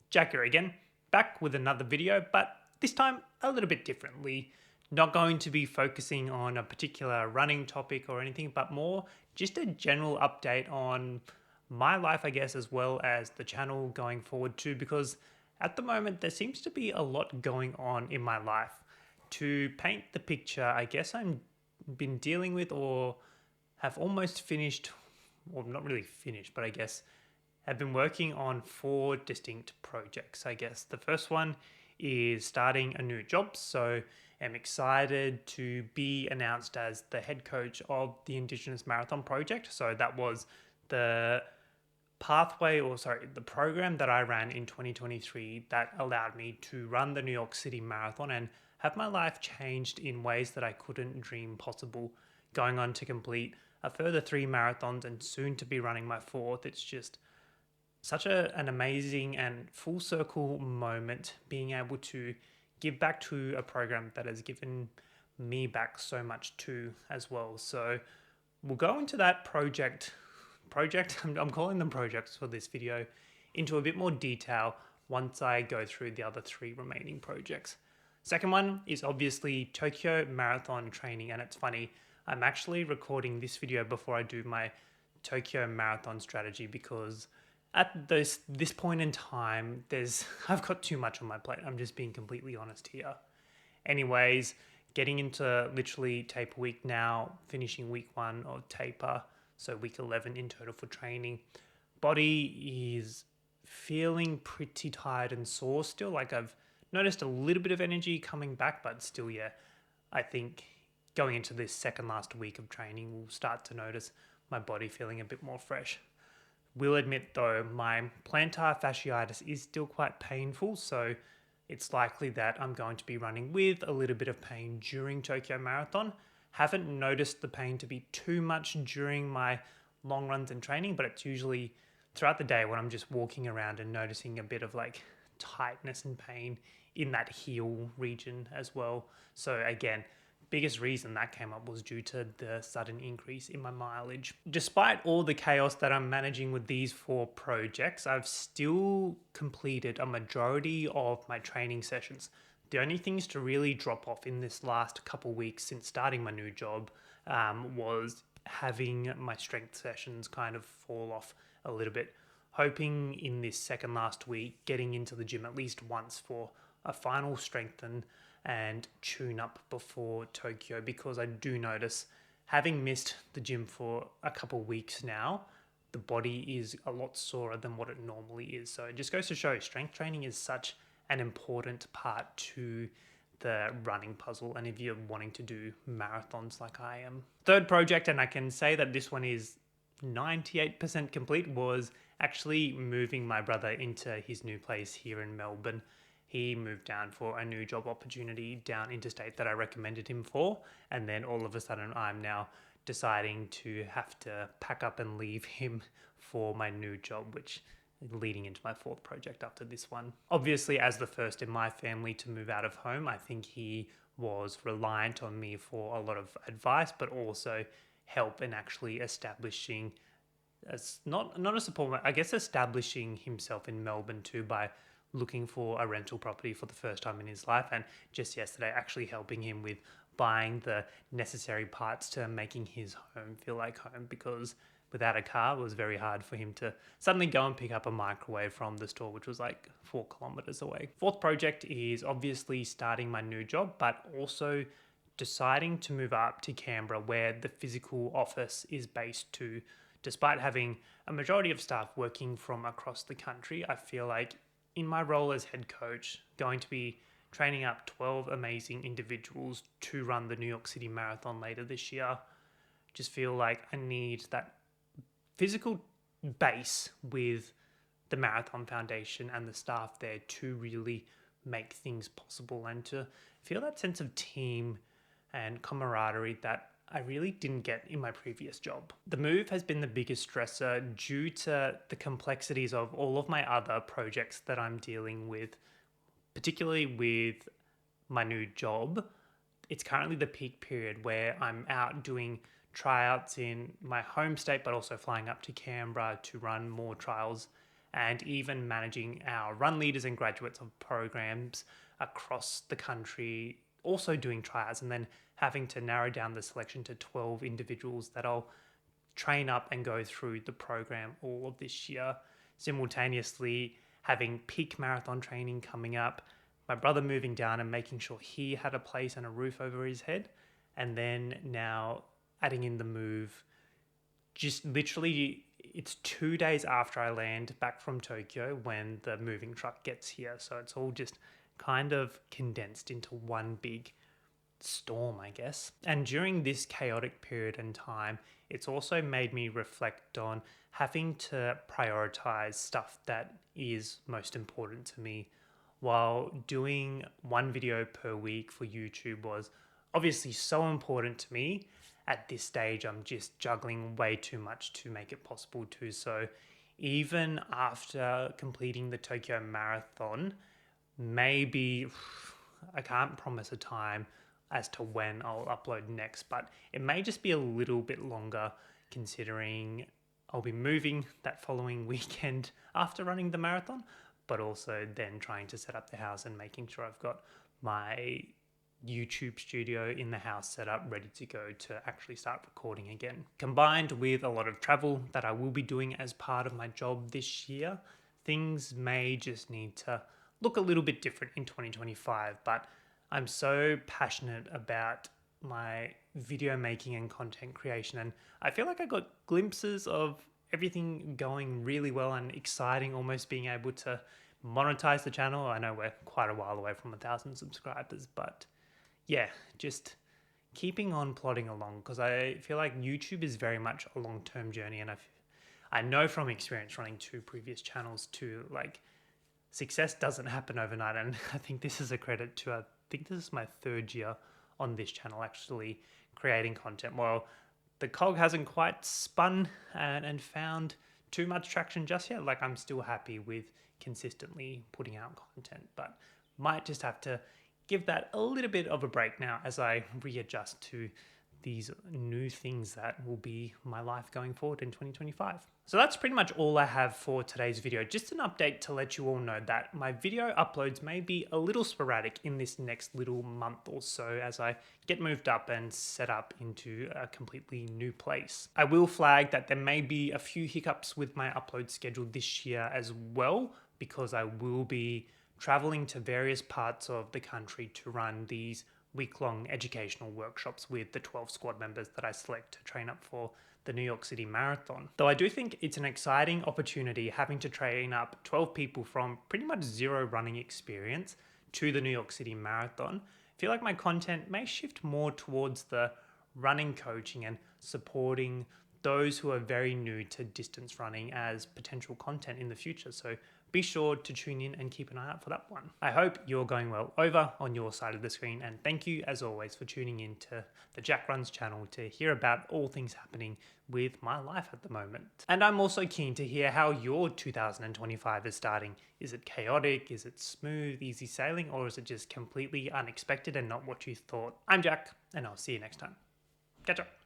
Jack here again, back with another video, but this time a little bit differently. Not going to be focusing on a particular running topic or anything, but more just a general update on my life, I guess, as well as the channel going forward too, because at the moment there seems to be a lot going on in my life. To paint the picture, I guess I'm been dealing with or have almost finished, or not really finished, but I guess have been working on 4 distinct projects, I guess. The first one is starting a new job, so I'm excited to be announced as the head coach of the Indigenous Marathon Project. So that was the the program that I ran in 2023 that allowed me to run the New York City Marathon and have my life changed in ways that I couldn't dream possible. Going on to complete a further 3 marathons and soon to be running my 4th. It's just such an amazing and full circle moment being able to give back to a program that has given me back so much too as well. So we'll go into that project, I'm calling them projects for this video, into a bit more detail once I go through the other 3 remaining projects. Second one is obviously Tokyo Marathon training, and it's funny, I'm actually recording this video before I do my Tokyo Marathon strategy because at this point in time, I've got too much on my plate. I'm just being completely honest here. Anyways, getting into literally taper week now, finishing week 1 of taper, so week 11 in total for training. Body is feeling pretty tired and sore still. Like I've noticed a little bit of energy coming back, but still, yeah, I think going into this second last week of training, we'll start to notice my body feeling a bit more fresh. Will admit though, my plantar fasciitis is still quite painful, so it's likely that I'm going to be running with a little bit of pain during Tokyo Marathon. Haven't noticed the pain to be too much during my long runs and training, but it's usually throughout the day when I'm just walking around and noticing a bit of like tightness and pain in that heel region as well. So again, biggest reason that came up was due to the sudden increase in my mileage. Despite all the chaos that I'm managing with these 4 projects, I've still completed a majority of my training sessions. The only things to really drop off in this last couple weeks since starting my new job was having my strength sessions kind of fall off a little bit. Hoping in this second last week, getting into the gym at least once for a final strengthen and tune up before Tokyo, because I do notice, having missed the gym for a couple weeks now, the body is a lot sorer than what it normally is. So it just goes to show strength training is such an important part to the running puzzle, and if you're wanting to do marathons like I am. Third project, and I can say that this one is 98% complete, was actually moving my brother into his new place here in Melbourne. He moved down for a new job opportunity down interstate that I recommended him for, and then all of a sudden I'm now deciding to have to pack up and leave him for my new job, which is leading into my 4th project after this one. Obviously, as the first in my family to move out of home, I think he was reliant on me for a lot of advice, but also help in actually establishing, as not a support, I guess establishing himself in Melbourne too, by looking for a rental property for the first time in his life, and just yesterday actually helping him with buying the necessary parts to making his home feel like home, because without a car it was very hard for him to suddenly go and pick up a microwave from the store, which was like 4 kilometers away. 4th project is obviously starting my new job, but also deciding to move up to Canberra where the physical office is based too. Despite having a majority of staff working from across the country, I feel like in my role as head coach, going to be training up 12 amazing individuals to run the New York City Marathon later this year. Just feel like I need that physical base with the Marathon Foundation and the staff there to really make things possible and to feel that sense of team and camaraderie that I really didn't get in my previous job. The move has been the biggest stressor due to the complexities of all of my other projects that I'm dealing with, particularly with my new job. It's currently the peak period where I'm out doing tryouts in my home state, but also flying up to Canberra to run more trials and even managing our run leaders and graduates of programs across the country, also doing tryouts, and then having to narrow down the selection to 12 individuals that I'll train up and go through the program all of this year. Simultaneously, having peak marathon training coming up, my brother moving down and making sure he had a place and a roof over his head, and then now adding in the move. Just literally, it's 2 days after I land back from Tokyo when the moving truck gets here. So it's all just kind of condensed into one big storm, I guess. And during this chaotic period in time, it's also made me reflect on having to prioritize stuff that is most important to me. While doing one video per week for YouTube was obviously so important to me, at this stage I'm just juggling way too much to make it possible to. So even after completing the Tokyo Marathon, maybe I can't promise a time as to when I'll upload next, but it may just be a little bit longer considering I'll be moving that following weekend after running the marathon, but also then trying to set up the house and making sure I've got my YouTube studio in the house set up, ready to go to actually start recording again. Combined with a lot of travel that I will be doing as part of my job this year, things may just need to look a little bit different in 2025, but I'm so passionate about my video making and content creation, and I feel like I got glimpses of everything going really well and exciting, almost being able to monetize the channel. I know we're quite a while away from 1,000 subscribers, but yeah, just keeping on plodding along, because I feel like YouTube is very much a long-term journey, and I know from experience running 2 previous channels too, like success doesn't happen overnight. And I think this is a credit to, I think this is my 3rd year on this channel actually creating content. Well, the cog hasn't quite spun and found too much traction just yet. Like, I'm still happy with consistently putting out content, but might just have to give that a little bit of a break now as I readjust to these new things that will be my life going forward in 2025. So that's pretty much all I have for today's video. Just an update to let you all know that my video uploads may be a little sporadic in this next little month or so as I get moved up and set up into a completely new place. I will flag that there may be a few hiccups with my upload schedule this year as well, because I will be traveling to various parts of the country to run these week-long educational workshops with the 12 squad members that I select to train up for the New York City Marathon. Though I do think it's an exciting opportunity having to train up 12 people from pretty much zero running experience to the New York City Marathon, I feel like my content may shift more towards the running coaching and supporting those who are very new to distance running as potential content in the future. So be sure to tune in and keep an eye out for that one. I hope you're going well over on your side of the screen, and thank you as always for tuning in to the Jack Runs channel to hear about all things happening with my life at the moment. And I'm also keen to hear how your 2025 is starting. Is it chaotic? Is it smooth, easy sailing? Or is it just completely unexpected and not what you thought? I'm Jack, and I'll see you next time. Catch up.